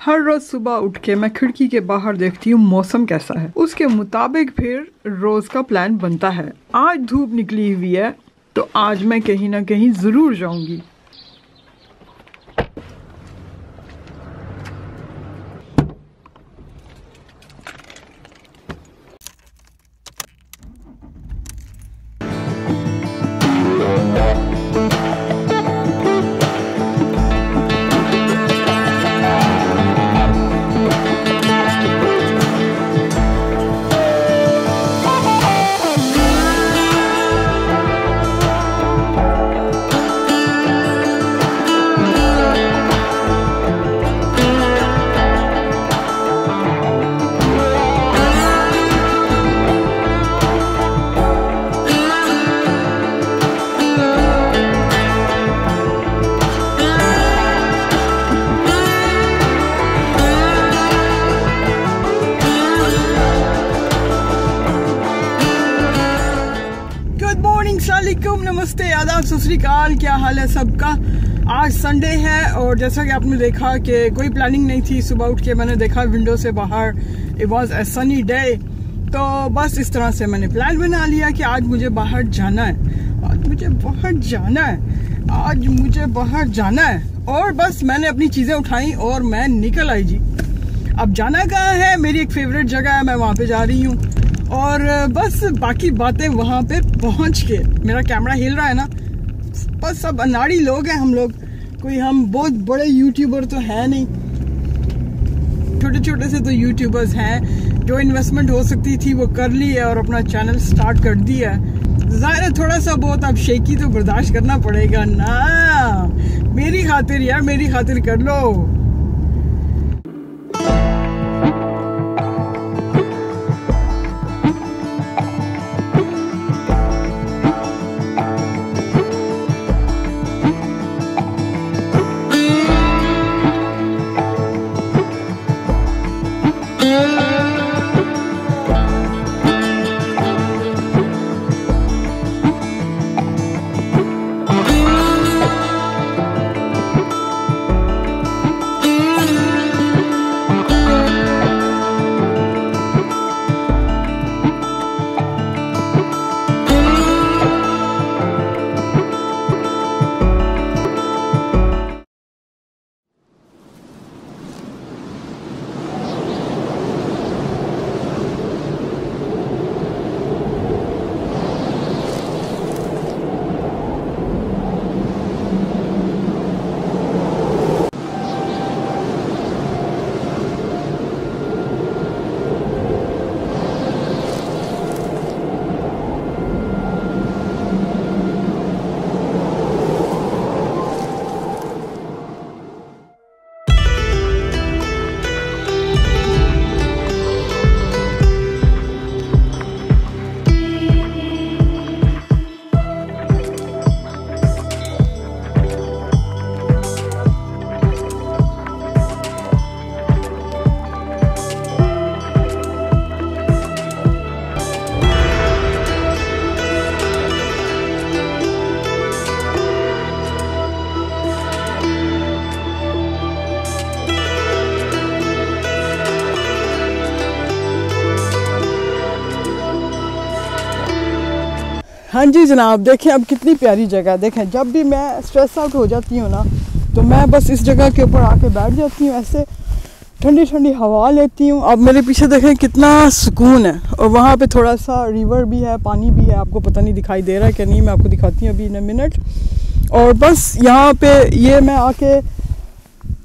हर रोज सुबह उठ के मैं खिड़की के बाहर देखती हूँ मौसम कैसा है, उसके मुताबिक फिर रोज का प्लान बनता है। आज धूप निकली हुई है तो आज मैं कहीं ना कहीं जरूर जाऊंगी। अस्सलामुअलैकुम, नमस्ते, आदाब, सत श्री अकाल। क्या हाल है सबका। आज संडे है और जैसा कि आपने देखा कि कोई प्लानिंग नहीं थी। सुबह उठ के मैंने देखा विंडो से बाहर, it was a sunny day, तो बस इस तरह से मैंने प्लान बना लिया कि आज मुझे बाहर जाना है, आज मुझे बाहर जाना है, आज मुझे बाहर जाना है। और बस मैंने अपनी चीज़ें उठाई और मैं निकल आई जी। अब जाना कहाँ है, मेरी एक फेवरेट जगह है, मैं वहाँ पे जा रही हूँ। और बस बाकी बातें वहाँ पे पहुँच के, मेरा कैमरा हिल रहा है ना, बस सब अनाड़ी लोग हैं हम लोग, कोई हम बहुत बड़े यूट्यूबर तो है नहीं, छोटे छोटे से तो यूट्यूबर्स हैं। जो इन्वेस्टमेंट हो सकती थी वो कर ली है और अपना चैनल स्टार्ट कर दिया है। ज़ाहिर है थोड़ा सा बहुत अब शेकी तो बर्दाश्त करना पड़ेगा ना, मेरी खातिर यार, मेरी खातिर कर लो। हाँ जी जनाब, देखें अब कितनी प्यारी जगह। देखें जब भी मैं स्ट्रेस आउट हो जाती हूँ ना, तो मैं बस इस जगह के ऊपर आके बैठ जाती हूँ, ऐसे ठंडी ठंडी हवा लेती हूँ। अब मेरे पीछे देखें कितना सुकून है, और वहाँ पे थोड़ा सा रिवर भी है, पानी भी है, आपको पता नहीं दिखाई दे रहा है कि नहीं, मैं आपको दिखाती हूँ अभी इन मिनट। और बस यहाँ पे ये मैं आके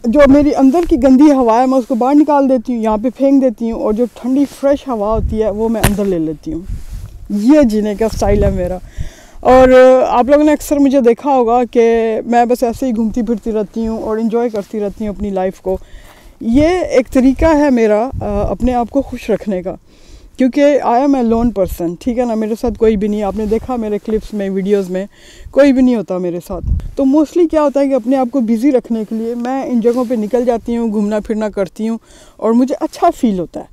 जो मेरी अंदर की गंदी हवा है मैं उसको बाहर निकाल देती हूँ, यहाँ पे फेंक देती हूँ, और जो ठंडी फ्रेश हवा होती है वो मैं अंदर ले लेती हूँ। ये जीने का स्टाइल है मेरा। और आप लोगों ने अक्सर मुझे देखा होगा कि मैं बस ऐसे ही घूमती फिरती रहती हूँ और इन्जॉय करती रहती हूँ अपनी लाइफ को। ये एक तरीका है मेरा अपने आप को खुश रखने का, क्योंकि I am a lone person, ठीक है ना, मेरे साथ कोई भी नहीं। आपने देखा मेरे क्लिप्स में, वीडियोस में कोई भी नहीं होता मेरे साथ। तो मोस्टली क्या होता है कि अपने आप को बिज़ी रखने के लिए मैं इन जगहों पे निकल जाती हूँ, घूमना फिरना करती हूँ और मुझे अच्छा फील होता है।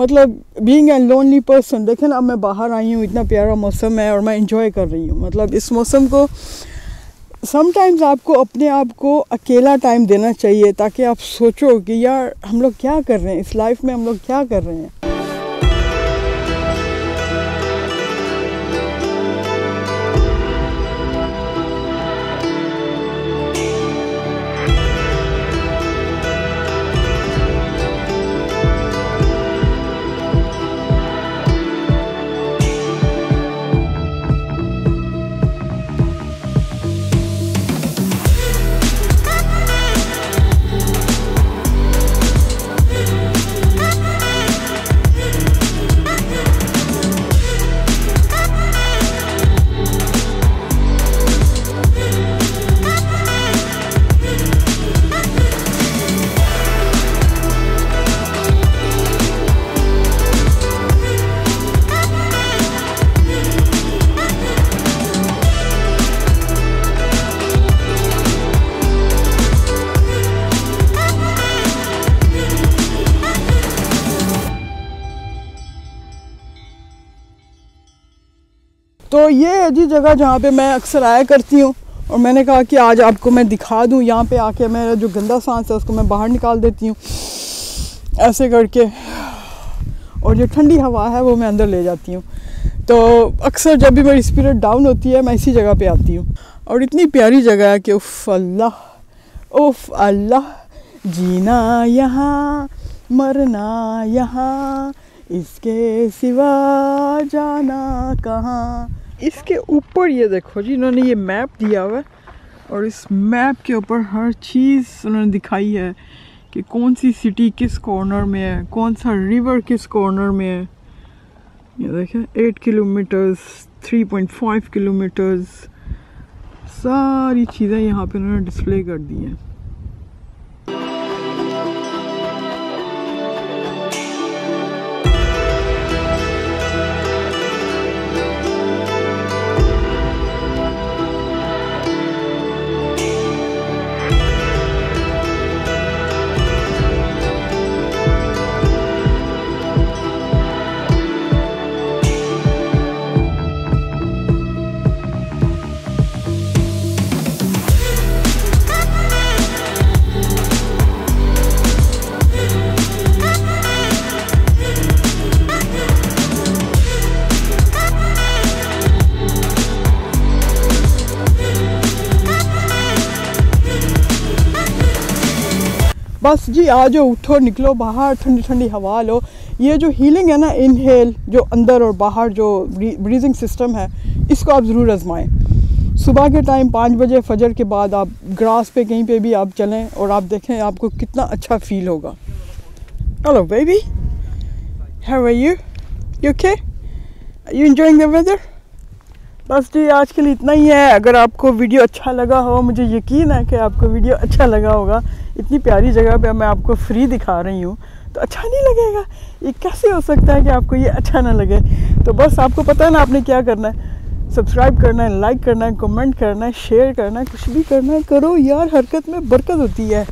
मतलब बीइंग ए लोनली पर्सन। देखें ना, अब मैं बाहर आई हूँ, इतना प्यारा मौसम है और मैं इंजॉय कर रही हूँ। मतलब इस मौसम को समटाइम्स आपको अपने आप को अकेला टाइम देना चाहिए, ताकि आप सोचो कि यार हम लोग क्या कर रहे हैं इस लाइफ में, हम लोग क्या कर रहे हैं। तो ये है जी जगह जहाँ पे मैं अक्सर आया करती हूँ, और मैंने कहा कि आज आपको मैं दिखा दूँ। यहाँ पे आके मेरा जो गंदा सांस है उसको मैं बाहर निकाल देती हूँ ऐसे करके, और जो ठंडी हवा है वो मैं अंदर ले जाती हूँ। तो अक्सर जब भी मेरी स्पिरिट डाउन होती है मैं इसी जगह पे आती हूँ। और इतनी प्यारी जगह है कि उफ़ अल्लाह, जीना यहाँ मरना यहाँ, इसके सिवा जाना कहाँ। इसके ऊपर ये देखो जी, इन्होंने ये मैप दिया हुआ है, और इस मैप के ऊपर हर चीज़ उन्होंने दिखाई है कि कौन सी सिटी किस कॉर्नर में है, कौन सा रिवर किस कॉर्नर में है। ये देखें 8 किलोमीटर्स, 3.5 किलोमीटर्स, सारी चीज़ें यहाँ पे उन्होंने डिस्प्ले कर दी हैं। बस जी आ जाओ, उठो, निकलो बाहर, ठंडी ठंडी हवा लो। ये जो हीलिंग है ना, इनहेल, जो अंदर और बाहर जो ब्रीजिंग सिस्टम है, इसको आप ज़रूर आजमाएं। सुबह के टाइम 5 बजे फजर के बाद आप ग्रास पे कहीं पे भी आप चलें और आप देखें आपको कितना अच्छा फील होगा। Hello baby, how are you? You okay? Are you enjoying the weather? बस जी आज के लिए इतना ही है। अगर आपको वीडियो अच्छा लगा हो, मुझे यकीन है कि आपको वीडियो अच्छा लगा होगा। इतनी प्यारी जगह पे मैं आपको फ्री दिखा रही हूँ तो अच्छा नहीं लगेगा? ये कैसे हो सकता है कि आपको ये अच्छा ना लगे? तो बस आपको पता है ना आपने क्या करना है, सब्सक्राइब करना है, लाइक करना है, कमेंट करना है, शेयर करना है, कुछ भी करना है करो यार, हरकत में बरकत होती है।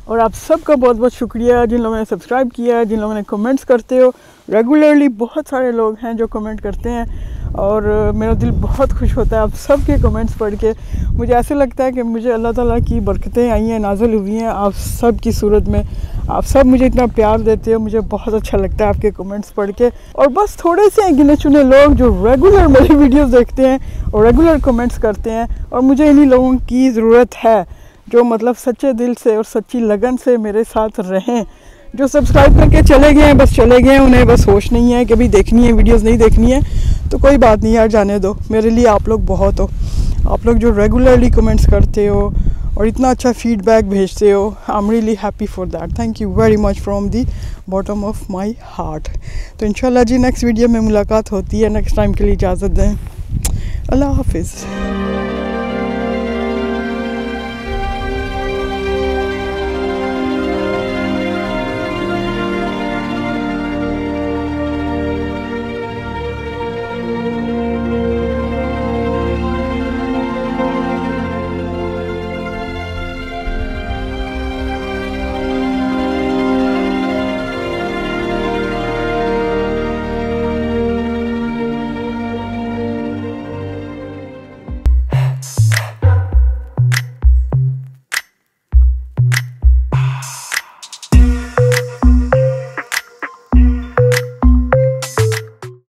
और आप सबका बहुत बहुत शुक्रिया जिन लोगों ने सब्सक्राइब किया, जिन लोगों ने कमेंट्स करते हो रेगुलरली। बहुत सारे लोग हैं जो कमेंट करते हैं और मेरा दिल बहुत खुश होता है आप सब के कमेंट्स पढ़ के। मुझे ऐसे लगता है कि मुझे अल्लाह ताला की बरकतें आई हैं, नाज़िल हुई हैं आप सब की सूरत में। आप सब मुझे इतना प्यार देते हो, मुझे बहुत अच्छा लगता है आपके कमेंट्स पढ़ के। और बस थोड़े से गिने चुने लोग जो रेगुलर मेरी वीडियोस देखते हैं और रेगुलर कमेंट्स करते हैं, और मुझे इन्हीं लोगों की ज़रूरत है जो मतलब सच्चे दिल से और सच्ची लगन से मेरे साथ रहें। जो सब्सक्राइब करके चले गए हैं बस चले गए हैं, उन्हें बस होश नहीं है कि अभी देखनी है वीडियोस, नहीं देखनी है तो कोई बात नहीं यार, जाने दो। मेरे लिए आप लोग बहुत हो, आप लोग जो रेगुलरली कमेंट्स करते हो और इतना अच्छा फीडबैक भेजते हो, I am really happy for that. Thank you very much from the bottom of my heart. तो इंशाल्लाह जी नेक्स्ट वीडियो में मुलाकात होती है। नेक्स्ट टाइम के लिए इजाज़त दें। अल्लाह हाफिज़।